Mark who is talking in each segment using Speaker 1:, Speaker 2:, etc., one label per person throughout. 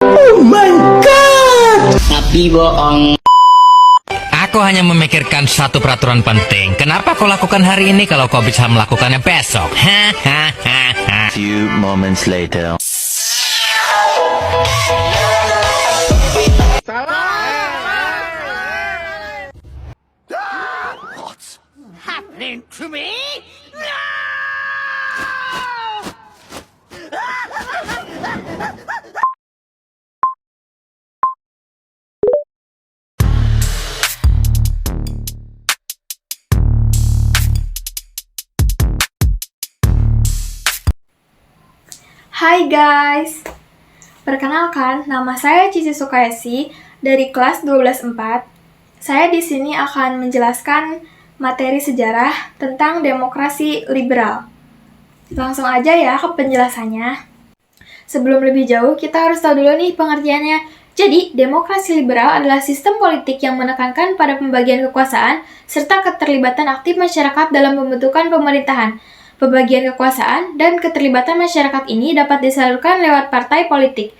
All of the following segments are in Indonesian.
Speaker 1: Oh my god.
Speaker 2: Tapi bohong.
Speaker 3: Aku hanya memikirkan satu peraturan penting. Kenapa kau lakukan hari ini kalau kau bisa melakukannya besok?
Speaker 4: Few moments later.
Speaker 2: What's happening to me?
Speaker 5: Hai guys, perkenalkan nama saya Cici Sukayesi dari kelas 12-4. Saya di sini akan menjelaskan materi sejarah tentang demokrasi liberal. Langsung aja ya ke penjelasannya. Sebelum lebih jauh, kita harus tahu dulu nih pengertiannya. Jadi, demokrasi liberal adalah sistem politik yang menekankan pada pembagian kekuasaan serta keterlibatan aktif masyarakat dalam pembentukan pemerintahan. Pembagian kekuasaan dan keterlibatan masyarakat ini dapat disalurkan lewat partai politik.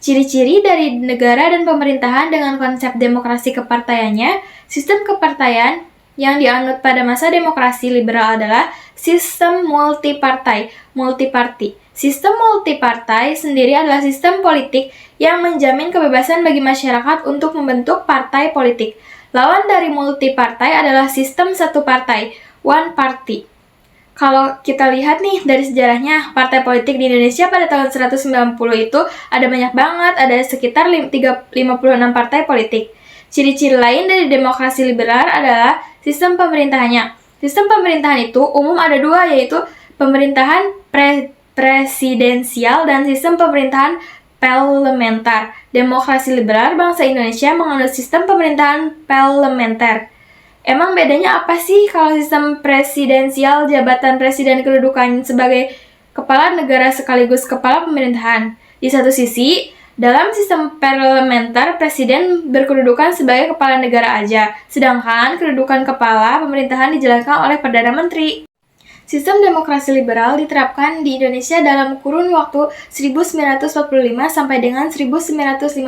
Speaker 5: Ciri-ciri dari negara dan pemerintahan dengan konsep demokrasi kepartaiannya, sistem kepartaian yang dianut pada masa demokrasi liberal adalah sistem multipartai, multiparti. Sistem multipartai sendiri adalah sistem politik yang menjamin kebebasan bagi masyarakat untuk membentuk partai politik. Lawan dari multipartai adalah sistem satu partai, one party. Kalau kita lihat nih dari sejarahnya, partai politik di Indonesia pada tahun 190 itu ada banyak banget, ada sekitar 56 partai politik. Ciri-ciri lain dari demokrasi liberal adalah sistem pemerintahannya. Sistem pemerintahan itu umum ada dua, yaitu pemerintahan presidensial dan sistem pemerintahan parlementer. Demokrasi liberal bangsa Indonesia menganut sistem pemerintahan parlementer. Emang bedanya apa sih kalau sistem presidensial, jabatan presiden kedudukan sebagai kepala negara sekaligus kepala pemerintahan? Di satu sisi, dalam sistem parlementer, presiden berkedudukan sebagai kepala negara aja, sedangkan kedudukan kepala pemerintahan dijalankan oleh Perdana Menteri. Sistem demokrasi liberal diterapkan di Indonesia dalam kurun waktu 1945 sampai dengan 1959.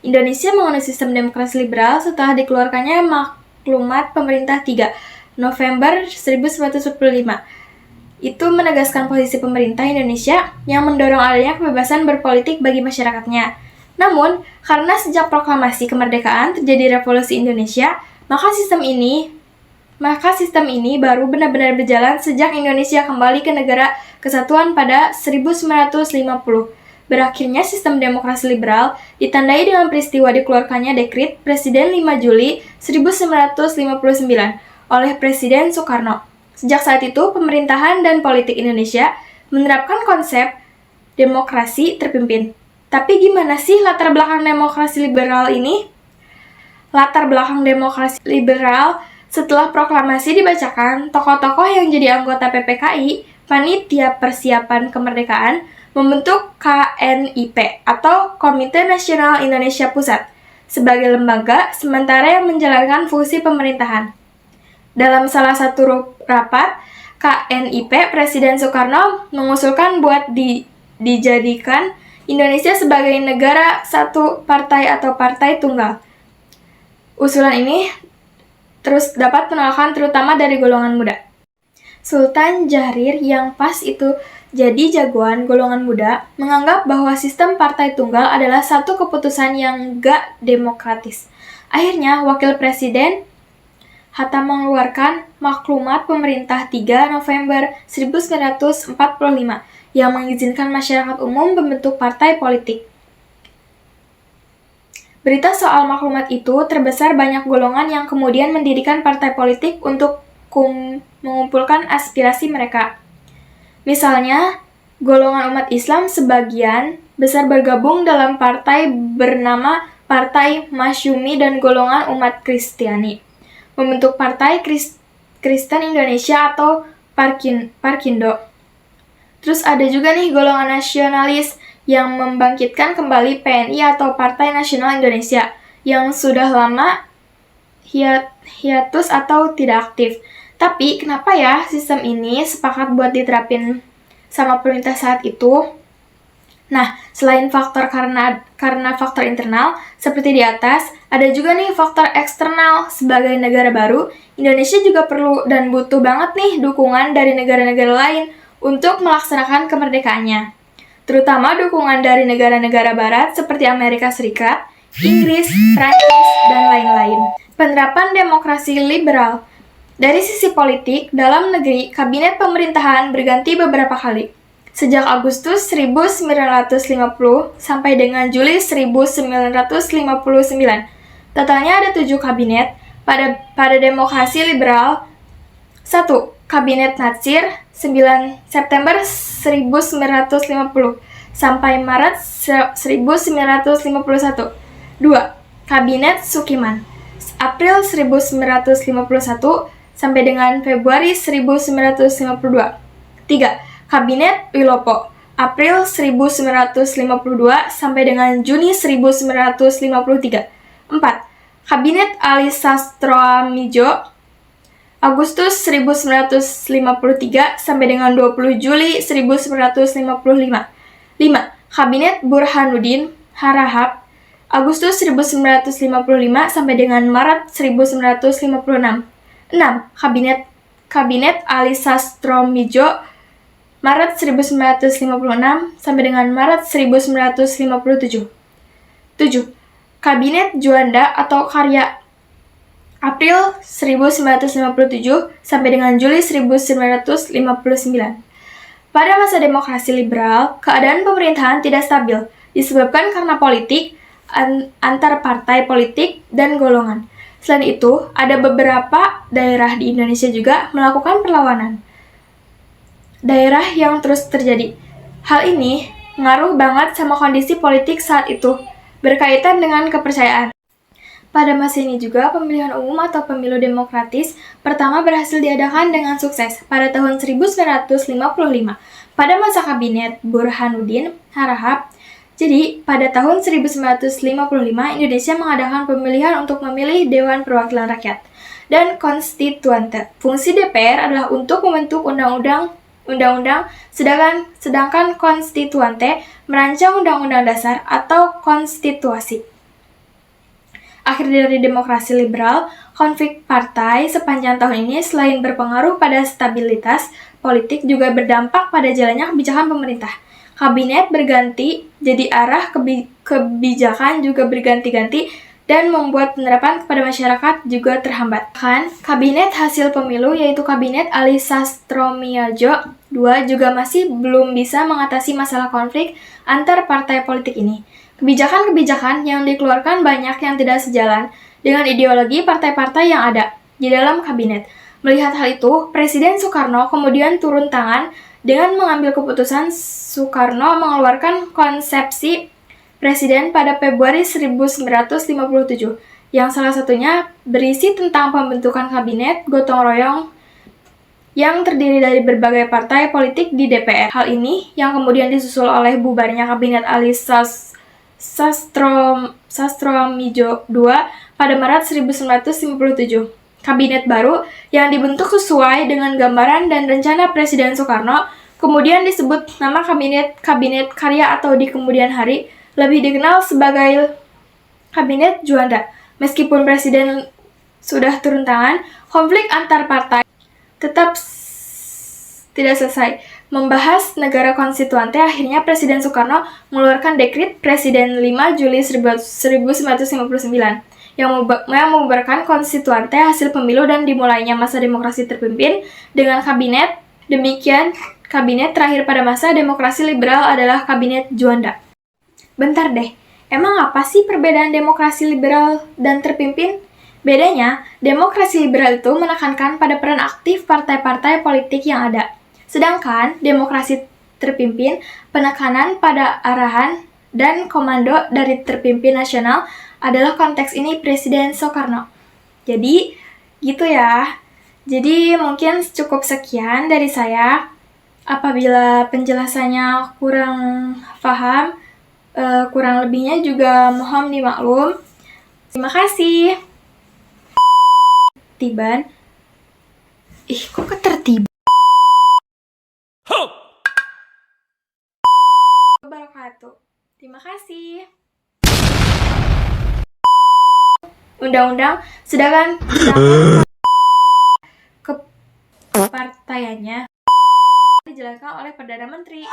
Speaker 5: Indonesia menganut sistem demokrasi liberal setelah dikeluarkannya Maklumat Pemerintah 3 November 1945. Itu menegaskan posisi pemerintah Indonesia yang mendorong adanya kebebasan berpolitik bagi masyarakatnya. Namun, karena sejak proklamasi kemerdekaan terjadi revolusi Indonesia, maka sistem ini baru benar-benar berjalan sejak Indonesia kembali ke negara kesatuan pada 1950. Berakhirnya sistem demokrasi liberal ditandai dengan peristiwa dikeluarkannya dekrit Presiden 5 Juli 1959 oleh Presiden Soekarno. Sejak saat itu, pemerintahan dan politik Indonesia menerapkan konsep demokrasi terpimpin. Tapi gimana sih latar belakang demokrasi liberal ini? Latar belakang demokrasi liberal setelah proklamasi dibacakan, tokoh-tokoh yang jadi anggota PPKI, Panitia Persiapan Kemerdekaan, membentuk KNIP atau Komite Nasional Indonesia Pusat sebagai lembaga sementara yang menjalankan fungsi pemerintahan. Dalam salah satu rapat KNIP, Presiden Soekarno mengusulkan buat dijadikan Indonesia sebagai negara satu partai atau partai tunggal. Usulan ini terus dapat penolakan terutama dari golongan muda. Sultan Syahrir yang pas itu jadi jagoan golongan muda menganggap bahwa sistem partai tunggal adalah satu keputusan yang gak demokratis. Akhirnya, Wakil Presiden Hatta mengeluarkan Maklumat Pemerintah 3 November 1945 yang mengizinkan masyarakat umum membentuk partai politik. Berita soal maklumat itu terbesar banyak golongan yang kemudian mendirikan partai politik untuk mengumpulkan aspirasi mereka. Misalnya, golongan umat Islam sebagian besar bergabung dalam partai bernama Partai Masyumi dan golongan umat Kristiani membentuk Partai Kristen Indonesia atau Parkindo. Terus ada juga nih golongan nasionalis yang membangkitkan kembali PNI atau Partai Nasional Indonesia yang sudah lama hiatus atau tidak aktif. Tapi kenapa ya sistem ini sepakat buat diterapin sama pemerintah saat itu? Nah, selain faktor karena faktor internal, seperti di atas, ada juga nih faktor eksternal. Sebagai negara baru, Indonesia juga perlu dan butuh banget nih dukungan dari negara-negara lain untuk melaksanakan kemerdekaannya. Terutama dukungan dari negara-negara barat seperti Amerika Serikat, Inggris, Prancis, dan lain-lain. Penerapan demokrasi liberal. Dari sisi politik, dalam negeri, kabinet pemerintahan berganti beberapa kali. Sejak Agustus 1950 sampai dengan Juli 1959. Totalnya ada 7 kabinet. Pada demokrasi liberal, 1. Kabinet Natsir 9 September 1950 sampai Maret 1951. 2. Kabinet Sukiman April 1951 sampai dengan Februari 1952. 3. Kabinet Wilopo April 1952 sampai dengan Juni 1953. 4. Kabinet Ali Sastroamidjo Agustus 1953 sampai dengan 20 Juli 1955. 5. Kabinet Burhanuddin Harahap Agustus 1955 sampai dengan Maret 1956. 6. Kabinet Ali Sastroamidjo Maret 1956 sampai dengan Maret 1957. 7. Kabinet Juanda atau Karya April 1957 sampai dengan Juli 1959. Pada masa demokrasi liberal, keadaan pemerintahan tidak stabil, disebabkan karena politik antar partai politik dan golongan. Selain itu, ada beberapa daerah di Indonesia juga melakukan perlawanan. Daerah yang terus terjadi. Hal ini ngaruh banget sama kondisi politik saat itu, berkaitan dengan kepercayaan. Pada masa ini juga, pemilihan umum atau pemilu demokratis pertama berhasil diadakan dengan sukses pada tahun 1955 pada masa kabinet Burhanuddin Harahap. Jadi, pada tahun 1955, Indonesia mengadakan pemilihan untuk memilih Dewan Perwakilan Rakyat dan Konstituante. Fungsi DPR adalah untuk membentuk undang-undang, sedangkan Konstituante merancang undang-undang dasar atau konstitusi. Akhir dari demokrasi liberal, konflik partai sepanjang tahun ini selain berpengaruh pada stabilitas politik juga berdampak pada jalannya kebijakan pemerintah. Kabinet berganti, jadi arah kebijakan juga berganti-ganti dan membuat penerapan kepada masyarakat juga terhambat. Kabinet hasil pemilu yaitu Kabinet Ali Sastroamidjo II juga masih belum bisa mengatasi masalah konflik antar partai politik ini. Kebijakan-kebijakan yang dikeluarkan banyak yang tidak sejalan dengan ideologi partai-partai yang ada di dalam kabinet. Melihat hal itu, Presiden Soekarno kemudian turun tangan dengan mengambil keputusan. Soekarno mengeluarkan konsepsi Presiden pada Februari 1957, yang salah satunya berisi tentang pembentukan kabinet gotong royong yang terdiri dari berbagai partai politik di DPR. Hal ini yang kemudian disusul oleh bubarnya Kabinet Ali Sastroamidjo II pada Maret 1957. Kabinet baru yang dibentuk sesuai dengan gambaran dan rencana Presiden Soekarno kemudian disebut nama Kabinet Karya atau di kemudian hari lebih dikenal sebagai Kabinet Juanda. Meskipun Presiden sudah turun tangan, konflik antar partai tetap tidak selesai. Membahas negara konstituante, akhirnya Presiden Soekarno mengeluarkan dekrit Presiden 5 Juli 1959 yang membubarkan konstituante hasil pemilu dan dimulainya masa demokrasi terpimpin dengan kabinet. Demikian, kabinet terakhir pada masa demokrasi liberal adalah Kabinet Juanda. Bentar deh, emang apa sih perbedaan demokrasi liberal dan terpimpin? Bedanya, demokrasi liberal itu menekankan pada peran aktif partai-partai politik yang ada. Sedangkan demokrasi terpimpin penekanan pada arahan dan komando dari terpimpin nasional adalah konteks ini Presiden Soekarno. Jadi, gitu ya. Jadi, mungkin cukup sekian dari saya. Apabila penjelasannya kurang paham, kurang lebihnya juga mohon dimaklum. Terima kasih. Ketertiban. Kok ketertiban? Wabarakatuh. Terima kasih. Undang-undang sedangkan kepartaiannya dijalankan oleh Perdana Menteri.